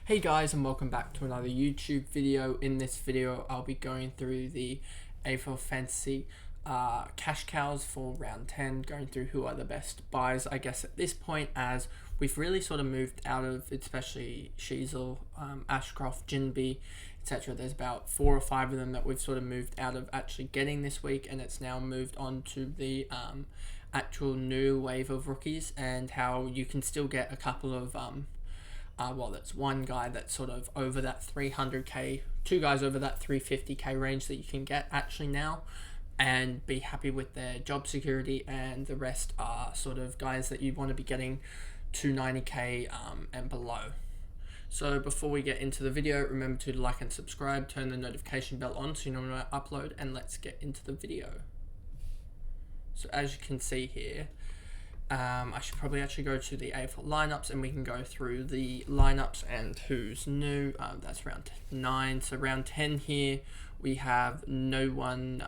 Hey guys, and welcome back to another YouTube video. In this video I'll be going through the AFL Fantasy cash cows for round 10, going through who are the best buys I guess at this point, as we've really sort of moved out of, especially Sheasel, Ashcroft, Jinby, etc. There's about 4 or 5 of them that we've sort of moved out of actually getting this week, and it's now moved on to the actual new wave of rookies, and how you can still get a couple of that's one guy that's sort of over that 300k, 2 guys over that 350k range that you can get actually now and be happy with their job security, and the rest are sort of guys that you want to be getting 290k and below. So before we get into the video, remember to like and subscribe, turn the notification bell on so you know when I upload, and let's get into the video. So as you can see here, I should probably actually go to the AFL lineups and we can go through the lineups and who's new. That's round 9. So round 10 here, we have no one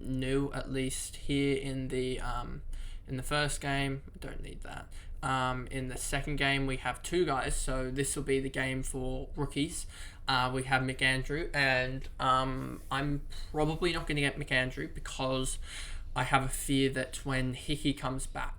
new, at least here in the first game. Don't need that. In the second game, we have 2 guys, so this will be the game for rookies. We have McAndrew, and I'm probably not going to get McAndrew because I have a fear that when Hickey comes back,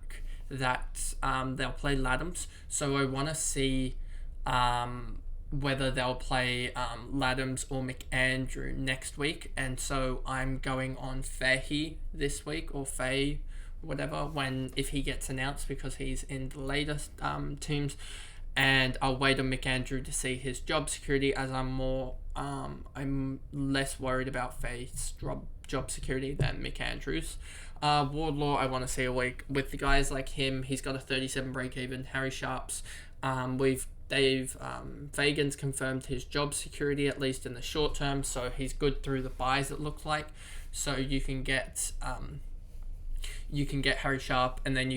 that they'll play Laddams. So I want to see whether they'll play Laddams or McAndrew next week, and so I'm going on FAHEY this week, or FAHEY, whatever, if he gets announced, because he's in the latest teams, and I'll wait on McAndrew to see his job security, as I'm less worried about FAHEY's job security than McAndrew's. Wardlaw, I want to see a week with the guys like him. He's got a 37 break even. Harry Sharp's, Dave Fagan's confirmed his job security, at least in the short term, so he's good through the buys, it looks like. So you can get Harry Sharp, and then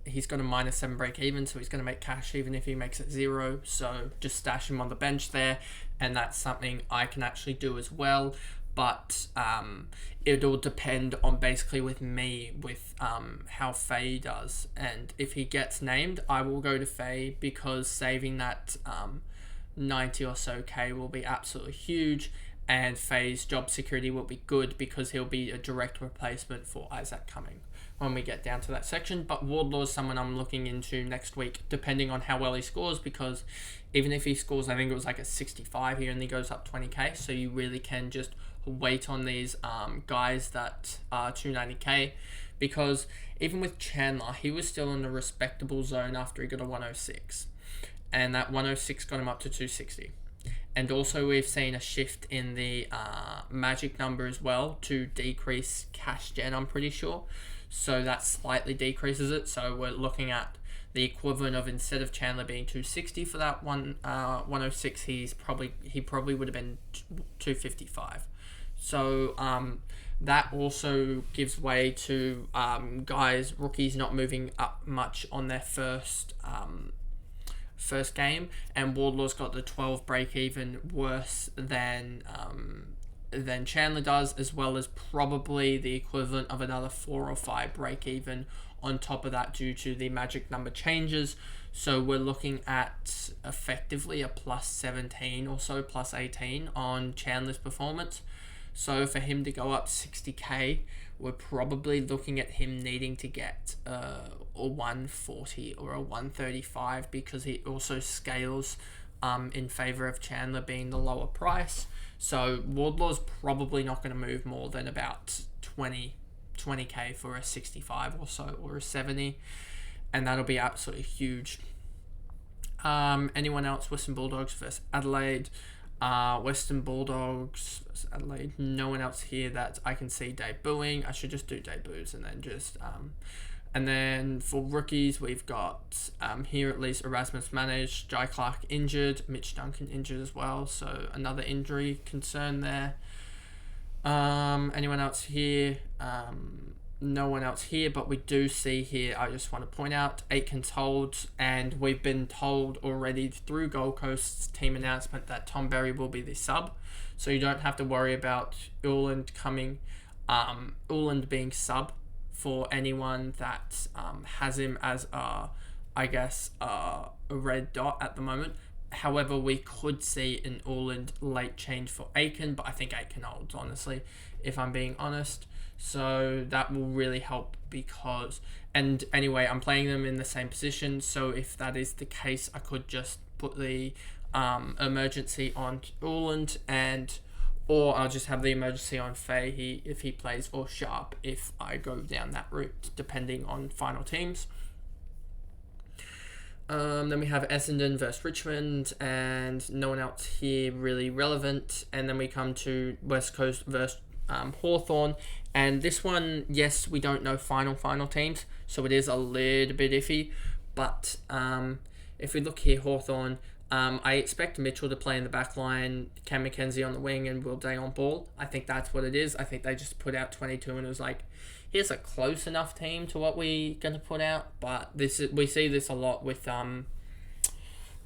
he's got a -7 break even, so he's going to make cash even if he makes it 0, so just stash him on the bench there, and that's something I can actually do as well. But it'll depend on, basically with me, with how FAHEY does, and if he gets named, I will go to FAHEY, because saving that 90 or so K will be absolutely huge, and FAHEY's job security will be good because he'll be a direct replacement for Isaac Cumming when we get down to that section. But Wardlaw is someone I'm looking into next week, depending on how well he scores, because even if he scores, I think it was like a 65, he only goes up 20k, so you really can just wait on these guys that are 290k, because even with Chandler, he was still in a respectable zone after he got a 106, and that 106 got him up to 260. And also we've seen a shift in the magic number as well to decrease cash gen, I'm pretty sure. So that slightly decreases it. So we're looking at the equivalent of, instead of Chandler being 260 for that 106, he probably would have been 255. So that also gives way to rookies not moving up much on their first game, and Wardlaw's got the 12 break even, worse than Chandler does, as well as probably the equivalent of another 4 or 5 break even on top of that due to the magic number changes. So we're looking at effectively a +17 or so, +18 on Chandler's performance. So for him to go up 60k, we're probably looking at him needing to get a 140 or a 135, because he also scales in favor of Chandler being the lower price. So Wardlaw's probably not going to move more than about 20k for a 65 or so, or a 70, and that'll be absolutely huge. Anyone else? Western Bulldogs versus Adelaide. Western Bulldogs versus Adelaide. No one else here that I can see debuting. I should just do debuts and then just and then for rookies, we've got here at least Erasmus managed, Jai Clark injured, Mitch Duncan injured as well, so another injury concern there. Anyone else here? No one else here, but we do see here, I just want to point out, Aitken's holds, and we've been told already through Gold Coast's team announcement that Tom Berry will be the sub, so you don't have to worry about Uland being sub for anyone that has him as a red dot at the moment. However, we could see an Orland late change for Aiken, but I think Aiken holds, honestly, if I'm being honest. So that will really help because... And anyway, I'm playing them in the same position, so if that is the case, I could just put the emergency on Orland, or I'll just have the emergency on Fahey if he plays, or Sharp if I go down that route, depending on final teams. Then we have Essendon versus Richmond, and no one else here really relevant. And then we come to West Coast versus Hawthorn. And this one, yes, we don't know final teams, so it is a little bit iffy. But if we look here, Hawthorn, I expect Mitchell to play in the back line, Cam McKenzie on the wing, and Will Day on ball. I think that's what it is. I think they just put out 22 and it was like, here's a close enough team to what we're going to put out. But we see this a lot with...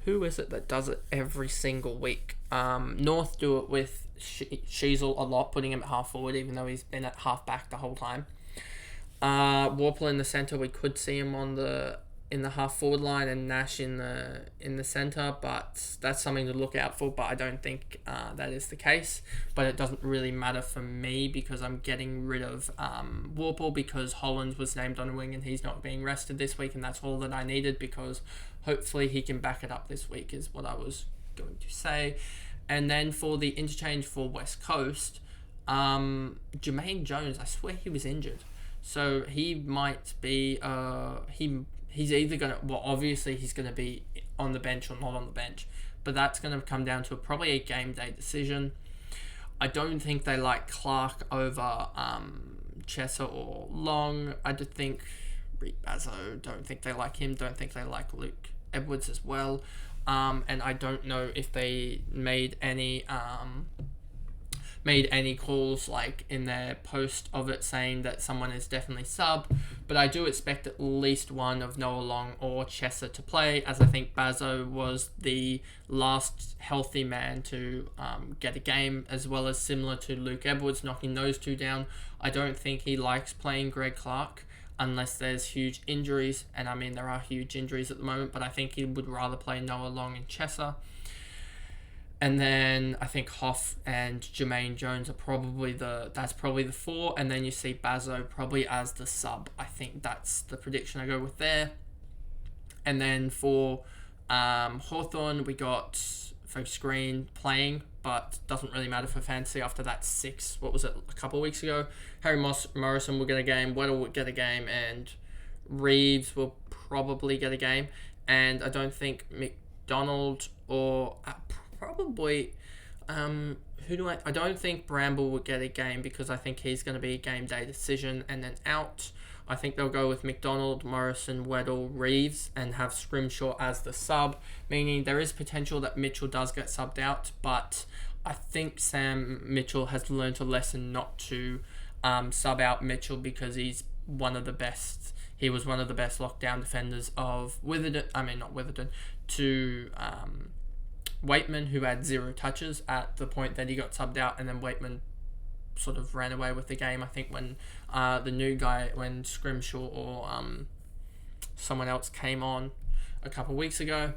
who is it that does it every single week? North do it with Sheasel a lot, putting him at half forward, even though he's been at half back the whole time. Warple in the centre, we could see him in the half forward line, and Nash in the centre, but that's something to look out for. But I don't think that is the case. But it doesn't really matter for me because I'm getting rid of Warple because Holland was named on a wing and he's not being rested this week, and that's all that I needed because hopefully he can back it up this week is what I was going to say. And then for the interchange for West Coast, Jermaine Jones, I swear he was injured. So he might be... He's either going to... Well, obviously he's going to be on the bench or not on the bench. But that's going to come down to probably a game day decision. I don't think they like Clark over Chesser or Long. I do think Reed Bazzo, don't think they like him. Don't think they like Luke Edwards as well. And I don't know if they made any calls like in their post of it saying that someone is definitely sub, but I do expect at least one of Noah Long or Chesser to play, as I think Bazzo was the last healthy man to get a game, as well as similar to Luke Edwards, knocking those two down. I don't think he likes playing Greg Clark unless there's huge injuries, and I mean there are huge injuries at the moment, but I think he would rather play Noah Long and Chesser. And then I think Hoff and Jermaine Jones are probably that's probably the four. And then you see Bazzo probably as the sub. I think that's the prediction I go with there. And then for Hawthorn, we got Focus Green playing, but doesn't really matter for fantasy after that a couple of weeks ago. Harry Morrison will get a game, Weddle will get a game, and Reeves will probably get a game. And I don't think McDonald or... probably, I don't think Bramble will get a game because I think he's going to be a game day decision and then out. I think they'll go with McDonald, Morrison, Weddle, Reeves, and have Scrimshaw as the sub, meaning there is potential that Mitchell does get subbed out, but I think Sam Mitchell has learned a lesson not to sub out Mitchell because he's one of the best. He was one of the best lockdown defenders of Waitman, who had 0 touches at the point that he got subbed out, and then Waitman sort of ran away with the game. I think when when Scrimshaw or someone else came on a couple of weeks ago.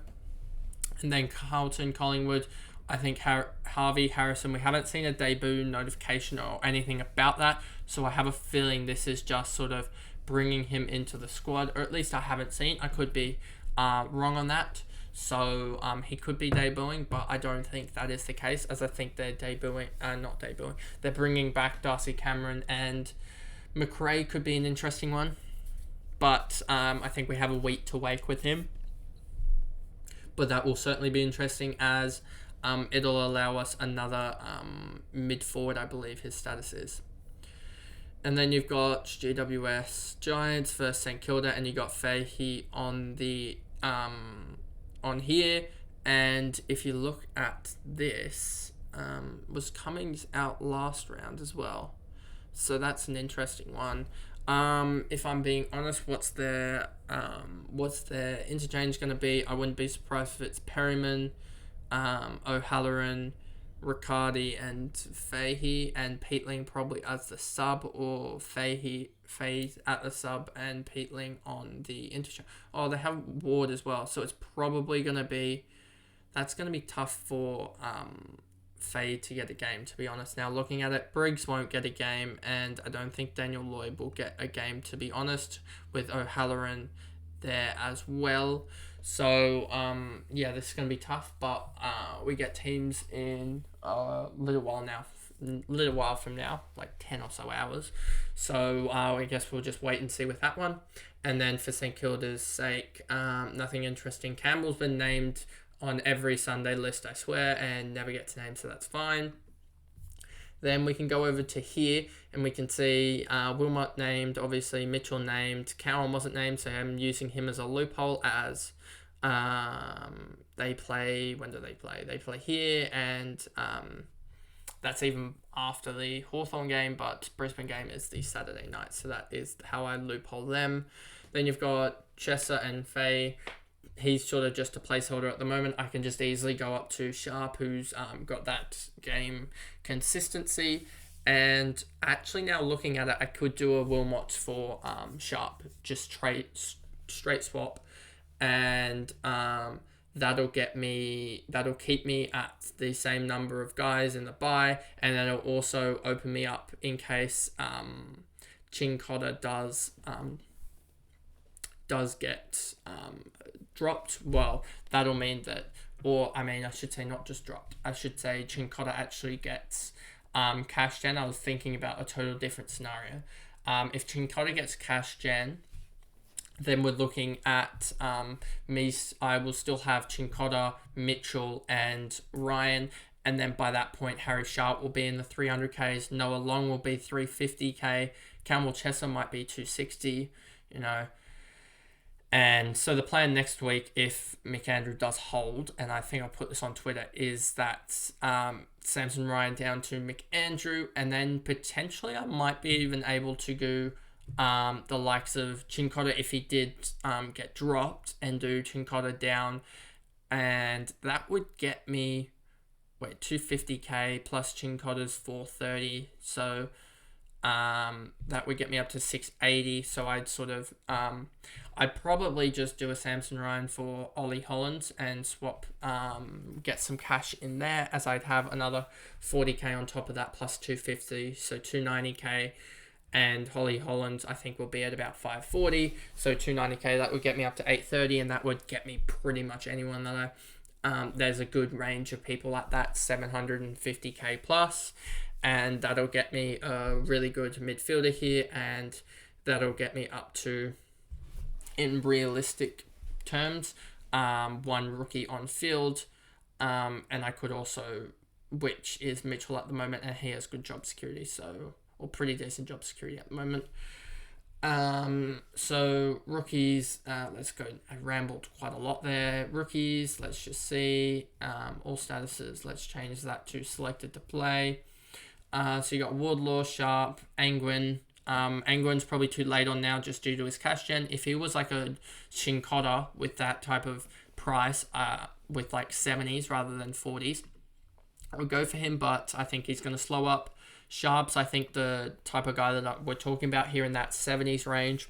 And then Carlton, Collingwood, I think Harvey Harrison, we haven't seen a debut notification or anything about that, so I have a feeling this is just sort of bringing him into the squad, or at least I haven't seen. I could be wrong on that. So he could be debuting, but I don't think that is the case, as I think they're they're bringing back Darcy Cameron, and McRae could be an interesting one. But I think we have a week to wait with him. But that will certainly be interesting, as it'll allow us another mid-forward, I believe his status is. And then you've got GWS Giants versus St Kilda, and you got Fahey on the... on here, and if you look at this, was Cummings out last round as well, so that's an interesting one. If I'm being honest, what's their interchange going to be? I wouldn't be surprised if it's Perryman, O'Halloran, Riccardi, and Fahey, and Peatling probably as the sub, or Fahey at the sub and Peatling on the interchange. Oh, they have Ward as well, so it's probably going to be that's going to be tough for FAHEY to get a game, to be honest. Now, looking at it, Briggs won't get a game, and I don't think Daniel Lloyd will get a game, to be honest, with O'Halloran there as well. So, yeah, this is going to be tough, but we get teams in a little while from now, like 10 or so hours. So I guess we'll just wait and see with that one. And then for St Kilda's sake, nothing interesting. Campbell's been named on every Sunday list, I swear, and never gets named, so that's fine. Then we can go over to here, and we can see Wilmot named, obviously Mitchell named, Cowan wasn't named, so I'm using him as a loophole as they play, when do they play? They play here, and that's even after the Hawthorn game, but Brisbane game is the Saturday night, so that is how I loophole them. Then you've got Chesser and FAHEY. He's sort of just a placeholder at the moment. I can just easily go up to Sharp, who's got that game consistency. And actually now looking at it, I could do a Wilmot for Sharp, just straight swap. And that'll keep me at the same number of guys in the bye. And then it'll also open me up in case Chincotta does get dropped. Well, that'll mean that, I should say not just dropped. I should say Chincotta actually gets cash gen. I was thinking about a total different scenario. If Chincotta gets cash gen, then we're looking at me. I will still have Chincotta, Mitchell, and Ryan. And then by that point, Harry Sharp will be in the 300Ks. Noah Long will be 350K. Campbell Chesser might be 260, And so the plan next week, if McAndrew does hold, and I think I'll put this on Twitter, is that Samson Ryan down to McAndrew, and then potentially I might be even able to do the likes of Chincotta if he did get dropped, and do Chincotta down, and that would get me 250k plus Chincotta's 430, so that would get me up to 680. So I'd sort of I'd probably just do a Samson Ryan for Ollie Hollands and swap, get some cash in there, as I'd have another 40k on top of that plus 250, so 290k. And Ollie Hollands, I think, will be at about 540. So 290k, that would get me up to 830, and that would get me pretty much anyone that there's a good range of people at that 750k plus. And that'll get me a really good midfielder here, and that'll get me up to, in realistic terms, one rookie on field. And I could also, which is Mitchell at the moment, and he has good job security, or pretty decent job security at the moment. So rookies, let's go. I rambled quite a lot there. Rookies, let's just see. All statuses, let's change that to selected to play. So you got Wardlaw, Sharp, Angwin. Angwin's probably too late on now just due to his cash gen. If he was like a Chincotta with that type of price, with like 70s rather than 40s, I would go for him, but I think he's going to slow up. Sharps, I think the type of guy that we're talking about here in that 70s range,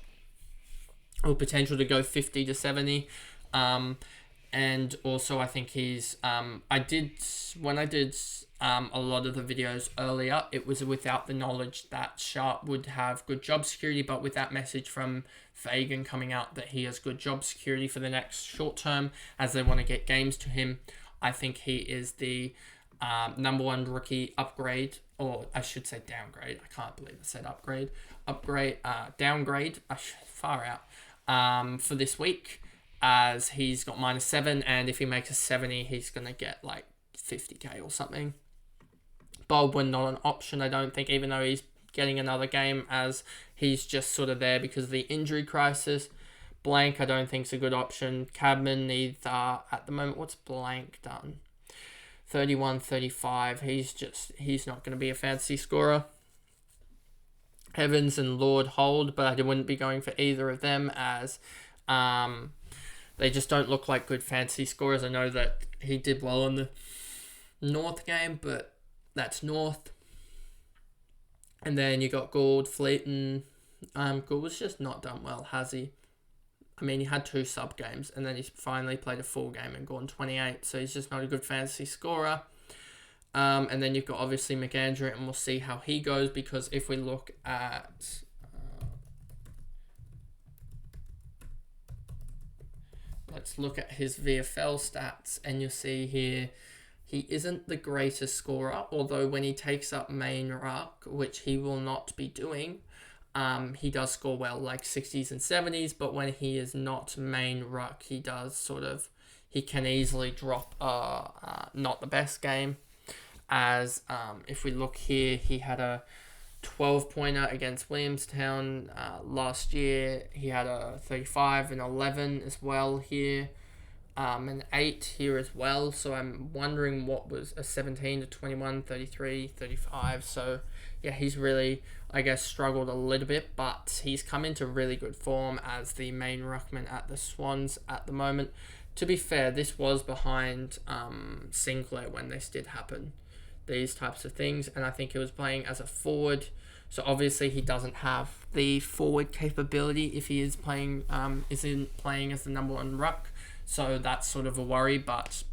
or potential to go 50 to 70. And also I think he's, when I did a lot of the videos earlier, it was without the knowledge that Sharp would have good job security, but with that message from Fagan coming out that he has good job security for the next short term, as they want to get games to him, I think he is the number one rookie upgrade, or I should say downgrade. I can't believe I said upgrade. Downgrade, far out, for this week, as he's got -7, and if he makes a 70, he's going to get like 50k or something. Baldwin, not an option, I don't think, even though he's getting another game, as he's just sort of there because of the injury crisis. Blank, I don't think is a good option. Cadman, neither at the moment. What's Blank done? 31, 35. He's not going to be a fantasy scorer. Evans and Lord hold, but I wouldn't be going for either of them, as they just don't look like good fantasy scorers. I know that he did well in the North game, but that's North. And then you got Gould, Fleeton. Gould was just not done well, has he? I mean, he had 2 sub games, and then he's finally played a full game and gone 28, so he's just not a good fantasy scorer. And then you've got obviously McAndrew, and we'll see how he goes, because if we look at... let's look at his VFL stats, and you'll see here he isn't the greatest scorer, although when he takes up main ruck, which he will not be doing, he does score well, like 60s and 70s, but when he is not main ruck, he does he can easily drop not the best game. As if we look here, he had a 12-pointer against Williamstown last year. He had a 35 and 11 as well here, an 8 here as well. So I'm wondering what was a 17 to 21, 33, 35. So yeah, he's really, I guess, struggled a little bit, but he's come into really good form as the main ruckman at the Swans at the moment. To be fair, this was behind Sinclair when this did happen, these types of things, and I think he was playing as a forward, so obviously he doesn't have the forward capability if he is playing isn't playing as the number 1 ruck, so that's sort of a worry. But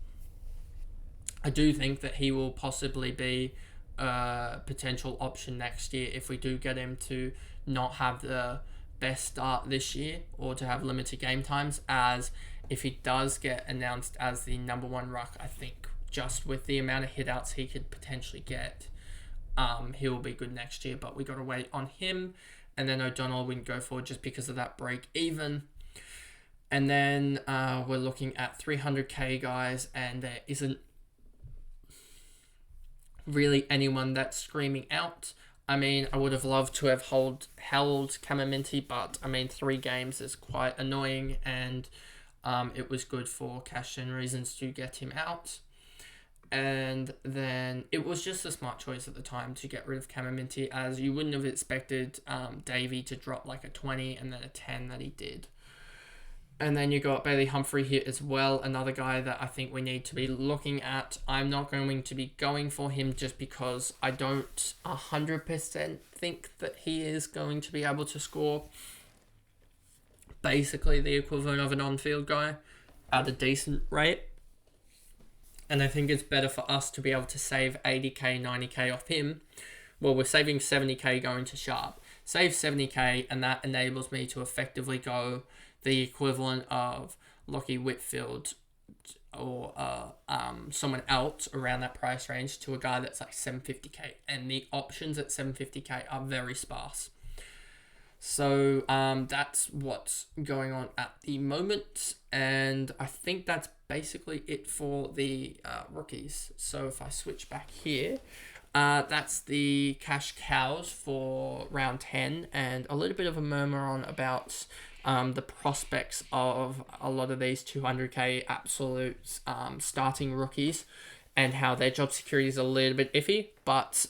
I do think that he will possibly be a potential option next year if we do get him to not have the best start this year or to have limited game times, as if he does get announced as the number 1 ruck, I think just with the amount of hit-outs he could potentially get, he will be good next year. But we got to wait on him. And then O'Donnell we can go for just because of that break even. And then we're looking at 300k guys, and there isn't really anyone that's screaming out. I mean, I would have loved to have held Camaminti, but I mean, 3 games is quite annoying, and it was good for cash and reasons to get him out. And then it was just a smart choice at the time to get rid of Camaminti, as you wouldn't have expected Davey to drop like a 20 and then a 10 that he did. And then you got Bailey Humphrey here as well, another guy that I think we need to be looking at. I'm not going to be going for him just because I don't 100% think that he is going to be able to score basically the equivalent of an on-field guy at a decent rate. And I think it's better for us to be able to save 80k, 90k off him. Well, we're saving 70k going to Sharp. Save 70k, and that enables me to effectively go the equivalent of Lockie Whitfield or someone else around that price range to a guy that's like 750k. And the options at 750k are very sparse. So that's what's going on at the moment, and I think that's basically it for the rookies. So if I switch back here, that's the cash cows for round 10, and a little bit of a murmur on about the prospects of a lot of these 200k absolutes starting rookies, and how their job security is a little bit iffy. But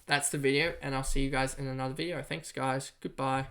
that's the video, and I'll see you guys in another video. Thanks, guys. Goodbye.